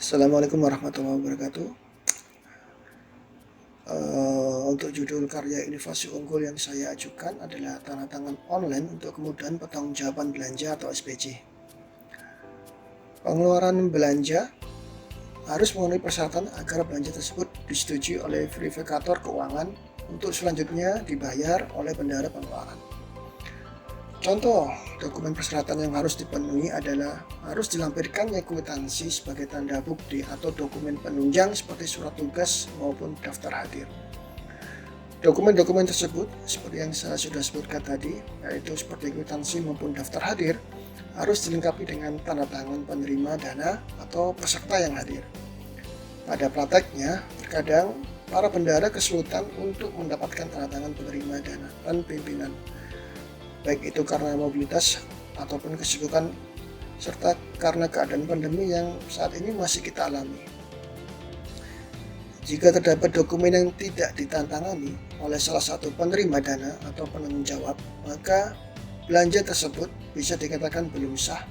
Assalamualaikum warahmatullahi wabarakatuh. Untuk judul karya inovasi unggul yang saya ajukan adalah tanda tangan online untuk kemudahan pertanggungjawaban belanja atau SPJ. Pengeluaran belanja harus memenuhi persyaratan agar belanja tersebut disetujui oleh verifikator keuangan untuk selanjutnya dibayar oleh bendahara pengeluaran. Contoh dokumen persyaratan yang harus dipenuhi adalah harus dilampirkannya kwitansi sebagai tanda bukti atau dokumen penunjang seperti surat tugas maupun daftar hadir. Dokumen-dokumen tersebut seperti yang saya sudah sebutkan tadi, yaitu seperti kwitansi maupun daftar hadir, harus dilengkapi dengan tanda tangan penerima dana atau peserta yang hadir. Pada prakteknya, terkadang para bendahara kesulitan untuk mendapatkan tanda tangan penerima dana dan pimpinan, baik itu karena mobilitas ataupun kesibukan serta karena keadaan pandemi yang saat ini masih kita alami. Jika terdapat dokumen yang tidak ditandatangani oleh salah satu penerima dana atau penanggung jawab, maka belanja tersebut bisa dikatakan belum sah,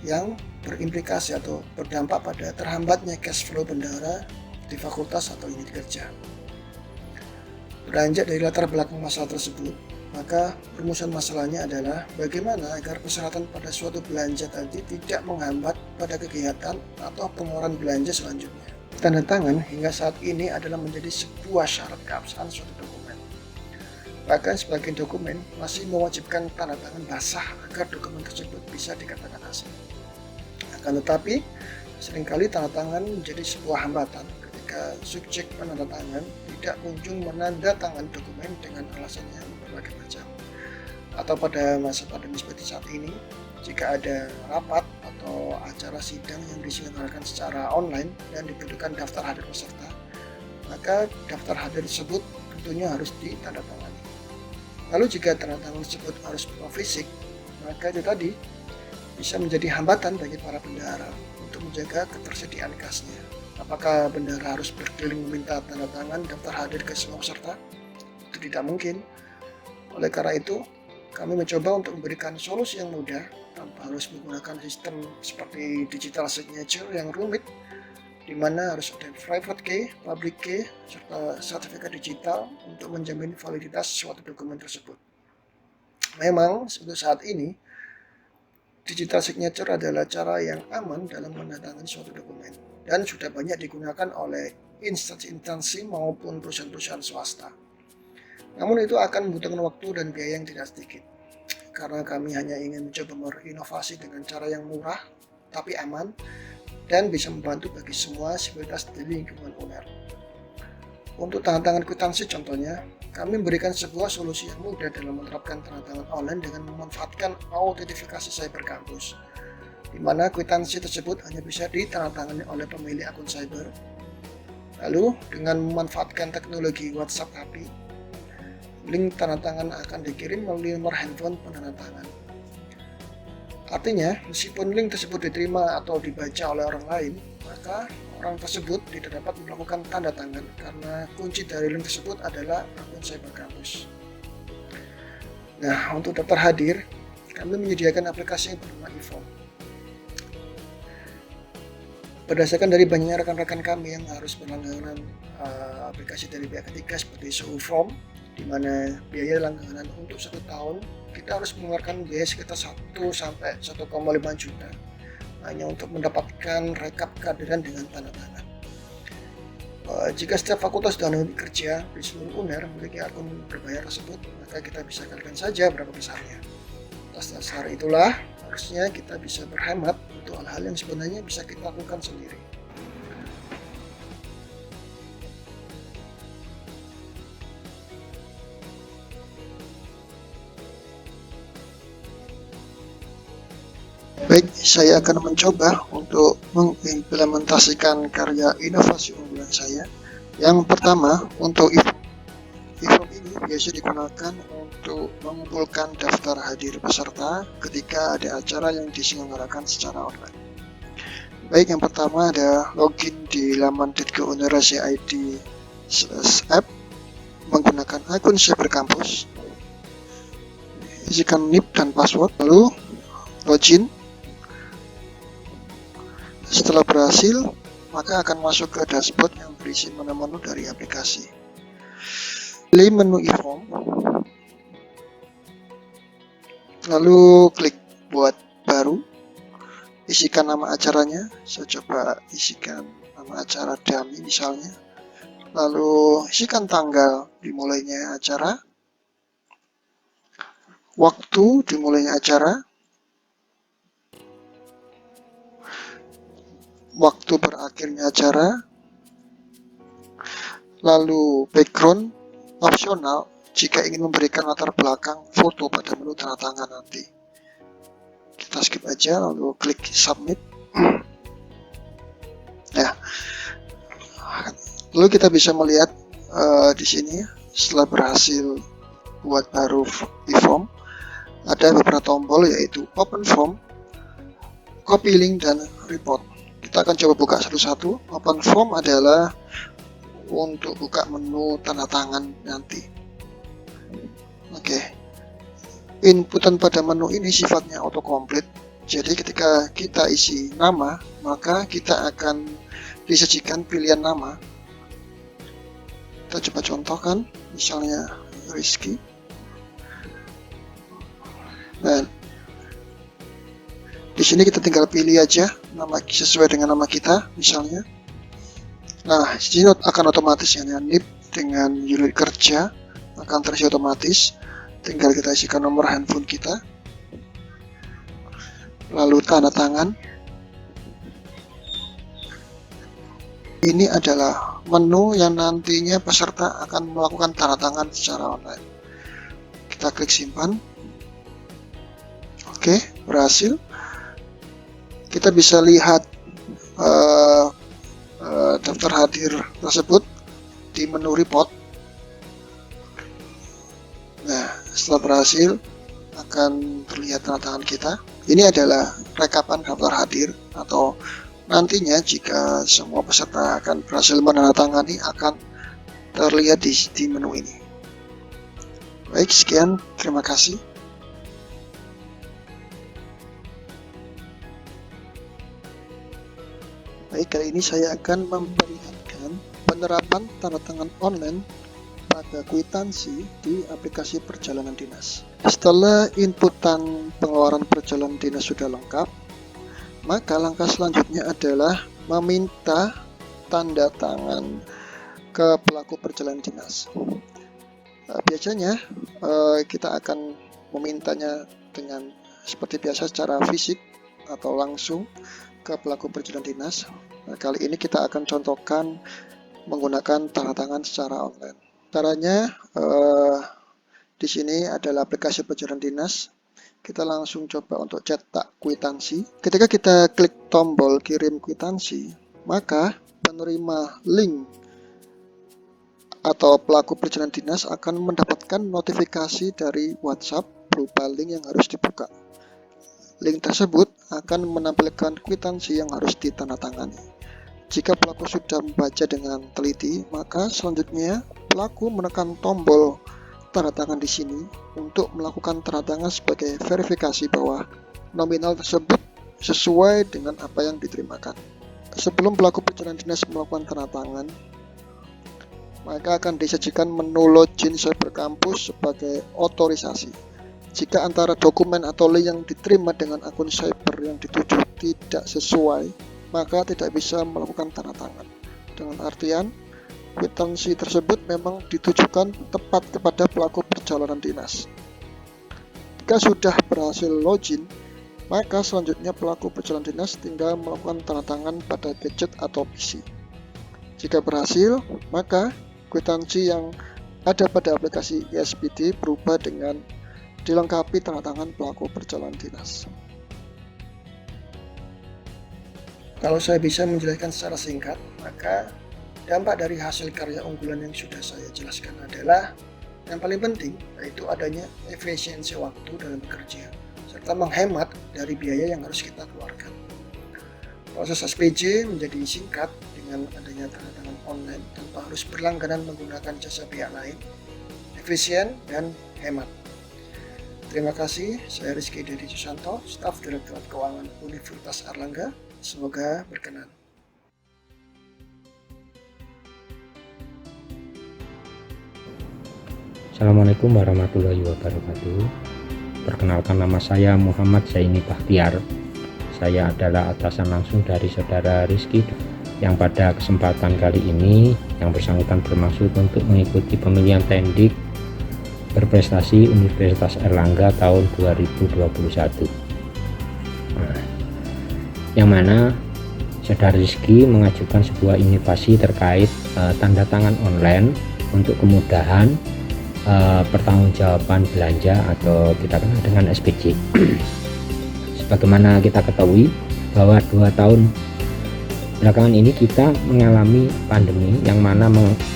yang berimplikasi atau berdampak pada terhambatnya cash flow bendahara di fakultas atau unit kerja. Beranjak dari latar belakang masalah tersebut, maka rumusan masalahnya adalah bagaimana agar persyaratan pada suatu belanja tadi tidak menghambat pada kegiatan atau pengeluaran belanja selanjutnya. Tanda tangan hingga saat ini adalah menjadi sebuah syarat keabsahan suatu dokumen. Bahkan sebagian dokumen masih mewajibkan tanda tangan basah agar dokumen tersebut bisa dikatakan asli. Akan tetapi, seringkali tanda tangan menjadi sebuah hambatan ketika subjek penandatangan tidak kunjung menandatangan dokumen dengan alasan yang berbagai macam. Atau pada masa pandemi seperti saat ini, jika ada rapat atau acara sidang yang diselenggarakan secara online dan dibutuhkan daftar hadir peserta, maka daftar hadir tersebut tentunya harus ditandatangani. Lalu jika tanda tangan tersebut harus berupa fisik, maka itu tadi bisa menjadi hambatan bagi para bendahara untuk menjaga ketersediaan kasnya. Apakah bendahara harus berkeliling meminta tanda tangan daftar hadir ke semua peserta? Itu tidak mungkin. Oleh karena itu, kami mencoba untuk memberikan solusi yang mudah tanpa harus menggunakan sistem seperti digital signature yang rumit, di mana harus ada private key, public key, serta sertifikat digital untuk menjamin validitas suatu dokumen tersebut. Memang untuk saat ini, digital signature adalah cara yang aman dalam menandatangani suatu dokumen dan sudah banyak digunakan oleh instansi maupun perusahaan-perusahaan swasta. Namun itu akan membutuhkan waktu dan biaya yang tidak sedikit, karena kami hanya ingin mencoba berinovasi dengan cara yang murah tapi aman dan bisa membantu bagi semua sivitas di lingkungan UNER. Untuk tanda tangan kwitansi contohnya, kami memberikan sebuah solusi yang mudah dalam menerapkan tanda tangan online dengan memanfaatkan autentifikasi cyber kampus, di mana kwitansi tersebut hanya bisa ditandatangani oleh pemilik akun cyber. Lalu dengan memanfaatkan teknologi WhatsApp API, link tanda tangan akan dikirim melalui nomor handphone penanda tangan. Artinya, meskipun link tersebut diterima atau dibaca oleh orang lain, maka orang tersebut tidak dapat melakukan tanda tangan karena kunci dari link tersebut adalah akun cyber kampus. Nah, untuk daftar hadir, kami menyediakan aplikasi yang bernama eForm. Berdasarkan dari banyaknya rekan-rekan kami yang harus berlangganan aplikasi dari pihak ketiga seperti SuhuForm, di mana biaya langganan untuk 1 tahun kita harus mengeluarkan biaya sekitar 1 sampai 1,5 juta hanya untuk mendapatkan rekap kehadiran dengan tanda tangan. Jika setiap fakultas dan unit kerja di seluruh UNER memiliki akun berbayar tersebut, maka kita bisa kalikan saja berapa besarnya. Atas dasar itulah harusnya kita bisa berhemat untuk hal-hal yang sebenarnya bisa kita lakukan sendiri. Baik, saya akan mencoba untuk mengimplementasikan karya inovasi unggulan saya. Yang pertama, untuk eForm ini biasa digunakan untuk mengumpulkan daftar hadir peserta ketika ada acara yang diselenggarakan secara online. Baik, yang pertama ada login di laman .go.uner.ac.id/app menggunakan akun cyber kampus. Isikan NIP dan password, lalu login. Setelah berhasil, maka akan masuk ke dashboard yang berisi menu-menu dari aplikasi. Pilih menu e-form, lalu klik buat baru, isikan nama acaranya. Saya coba isikan nama acara dummy misalnya, lalu isikan tanggal dimulainya acara, waktu dimulainya acara, waktu berakhirnya acara, lalu background opsional jika ingin memberikan latar belakang foto pada menu tanda tangan nanti. Kita skip aja, lalu klik submit. Ya, lalu kita bisa melihat di sini setelah berhasil buat baru e-form, ada beberapa tombol yaitu open form, copy link, dan report. Kita akan coba buka satu-satu. Open form adalah untuk buka menu tanda tangan nanti. Oke. Inputan pada menu ini sifatnya autocomplete. Jadi ketika kita isi nama, maka kita akan disajikan pilihan nama. Kita coba contohkan, misalnya Rizky. Dan di sini kita tinggal pilih aja nama sesuai dengan nama kita, misalnya. Nah, di sini akan otomatis ya, NIP dengan unit kerja akan terisi otomatis. Tinggal kita isikan nomor handphone kita, lalu tanda tangan. Ini adalah menu yang nantinya peserta akan melakukan tanda tangan secara online. Kita klik simpan. Oke, berhasil. Kita bisa lihat daftar hadir tersebut di menu report. Nah, setelah berhasil akan terlihat tanda tangan kita. Ini adalah rekapan daftar hadir, atau nantinya jika semua peserta akan berhasil menandatangani akan terlihat di menu ini. Baik, sekian, terima kasih. Baik, kali ini saya akan memperlihatkan penerapan tanda tangan online pada kwitansi di aplikasi perjalanan dinas. Setelah inputan pengeluaran perjalanan dinas sudah lengkap, maka langkah selanjutnya adalah meminta tanda tangan ke pelaku perjalanan dinas. Biasanya kita akan memintanya dengan seperti biasa secara fisik atau langsung ke pelaku perjalanan dinas. Nah, kali ini kita akan contohkan menggunakan tanda tangan secara online. Caranya di sini adalah aplikasi perjalanan dinas. Kita langsung coba untuk cetak kwitansi. Ketika kita klik tombol kirim kwitansi, maka penerima link atau pelaku perjalanan dinas akan mendapatkan notifikasi dari WhatsApp berupa link yang harus dibuka. Link tersebut akan menampilkan kwitansi yang harus ditandatangani. Jika pelaku sudah membaca dengan teliti, maka selanjutnya pelaku menekan tombol tanda tangan di sini untuk melakukan tanda tangan sebagai verifikasi bahwa nominal tersebut sesuai dengan apa yang diterimakan. Sebelum pelaku perjalanan dinas melakukan tanda tangan, maka akan disajikan menu login Cybercampus sebagai otorisasi. Jika antara dokumen atau link yang diterima dengan akun cyber yang dituju tidak sesuai, maka tidak bisa melakukan tanda tangan. Dengan artian, kwitansi tersebut memang ditujukan tepat kepada pelaku perjalanan dinas. Jika sudah berhasil login, maka selanjutnya pelaku perjalanan dinas tinggal melakukan tanda tangan pada gadget atau PC. Jika berhasil, maka kwitansi yang ada pada aplikasi ISPD berubah dengan dilengkapi tanda tangan pelaku perjalanan dinas. Kalau saya bisa menjelaskan secara singkat, maka dampak dari hasil karya unggulan yang sudah saya jelaskan adalah yang paling penting, yaitu adanya efisiensi waktu dalam bekerja, serta menghemat dari biaya yang harus kita keluarkan. Proses SPJ menjadi singkat dengan adanya tanda tangan online tanpa harus berlangganan menggunakan jasa pihak lain, efisien dan hemat. Terima kasih, saya Rizky Dedi Susanto, Staf Direktorat Keuangan Universitas Airlangga. Semoga berkenan. Assalamualaikum warahmatullahi wabarakatuh. Perkenalkan, nama saya Muhammad Zaini Bahtiar. Saya adalah atasan langsung dari saudara Rizky yang pada kesempatan kali ini yang bersangkutan bermaksud untuk mengikuti pemilihan tendik berprestasi Universitas Airlangga tahun 2021. Nah, yang mana saudara Rizky mengajukan sebuah inovasi terkait tanda tangan online untuk kemudahan pertanggungjawaban belanja atau kita kenal dengan SPJ. Sebagaimana kita ketahui bahwa 2 tahun belakangan ini kita mengalami pandemi yang mana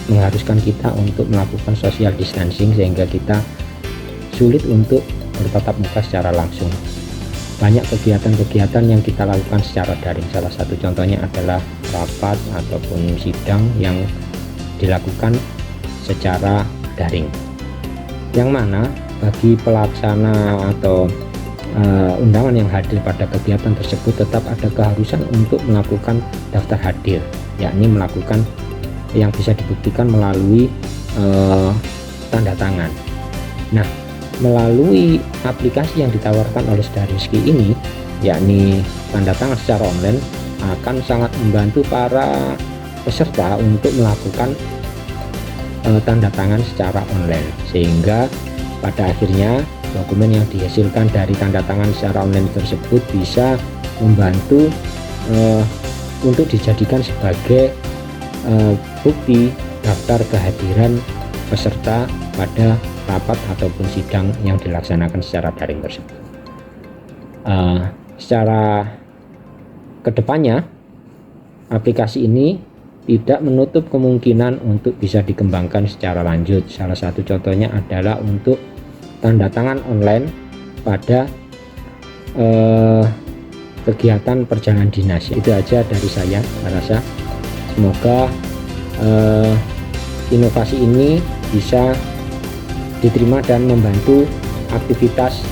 mengharuskan kita untuk melakukan social distancing, sehingga kita sulit untuk bertatap muka secara langsung. Banyak kegiatan-kegiatan yang kita lakukan secara daring. Salah satu contohnya adalah rapat ataupun sidang yang dilakukan secara daring, yang mana bagi pelaksana atau undangan yang hadir pada kegiatan tersebut tetap ada keharusan untuk melakukan daftar hadir, yakni melakukan yang bisa dibuktikan melalui tanda tangan. Nah, melalui aplikasi yang ditawarkan oleh saudara Rizky ini, yakni tanda tangan secara online, akan sangat membantu para peserta untuk melakukan tanda tangan secara online, sehingga pada akhirnya dokumen yang dihasilkan dari tanda tangan secara online tersebut bisa membantu untuk dijadikan sebagai bukti daftar kehadiran peserta pada rapat ataupun sidang yang dilaksanakan secara daring tersebut. Secara kedepannya, aplikasi ini tidak menutup kemungkinan untuk bisa dikembangkan secara lanjut. Salah satu contohnya adalah untuk tanda tangan online pada kegiatan perjalanan dinas. Itu aja dari saya rasa. Semoga inovasi ini bisa diterima dan membantu aktivitas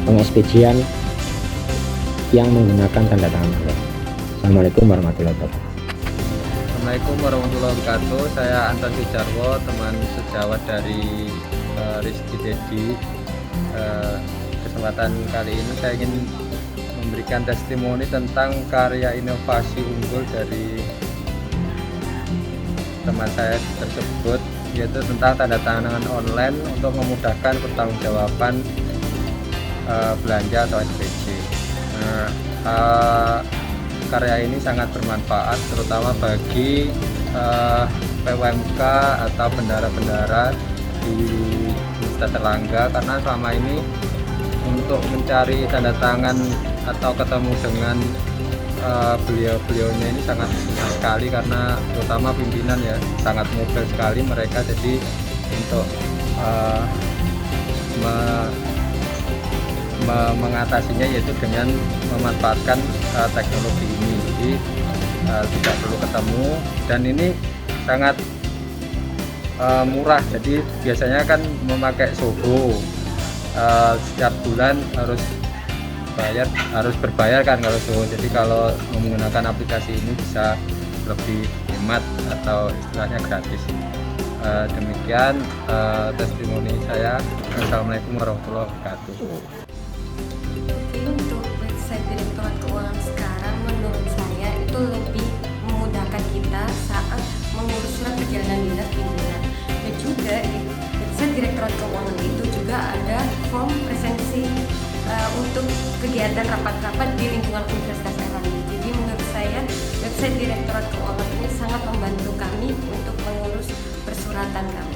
peng-SPJ-an yang menggunakan tanda tangan online. Assalamualaikum warahmatullahi wabarakatuh. Assalamualaikum warahmatullahi wabarakatuh. Saya Anton Sujarwo, teman sejawat dari Rizky Dedi. Kesempatan kali ini saya ingin memberikan testimoni tentang karya inovasi unggul dari teman saya tersebut, yaitu tentang tanda tangan online untuk memudahkan pertanggungjawaban belanja atau SPJ. Karya ini sangat bermanfaat terutama bagi PWMK atau bendara-bendara di Universitas Airlangga, karena selama ini untuk mencari tanda tangan atau ketemu dengan beliau-beliaunya ini sangat susah sekali, karena terutama pimpinan ya sangat mobile sekali mereka. Jadi untuk mengatasinya yaitu dengan memanfaatkan teknologi ini. Jadi tidak perlu ketemu, dan ini sangat murah. Jadi biasanya kan memakai Sogo, setiap bulan harus berbayar kan kalau Sogo. Jadi kalau menggunakan aplikasi ini bisa lebih hemat atau istilahnya gratis. Demikian testimoni saya. Assalamualaikum warahmatullahi wabarakatuh. Untuk website Direktorat Keuangan sekarang menurut saya itu lebih memudahkan kita saat mengurus surat perjalanan dinas pimpinan. Dan juga di website Direktorat Keuangan itu juga ada form presensi untuk kegiatan rapat-rapat di lingkungan Universitas Airlangga. Jadi menurut saya website Direktorat Keuangan ini sangat membantu kami untuk mengurus persuratan kami.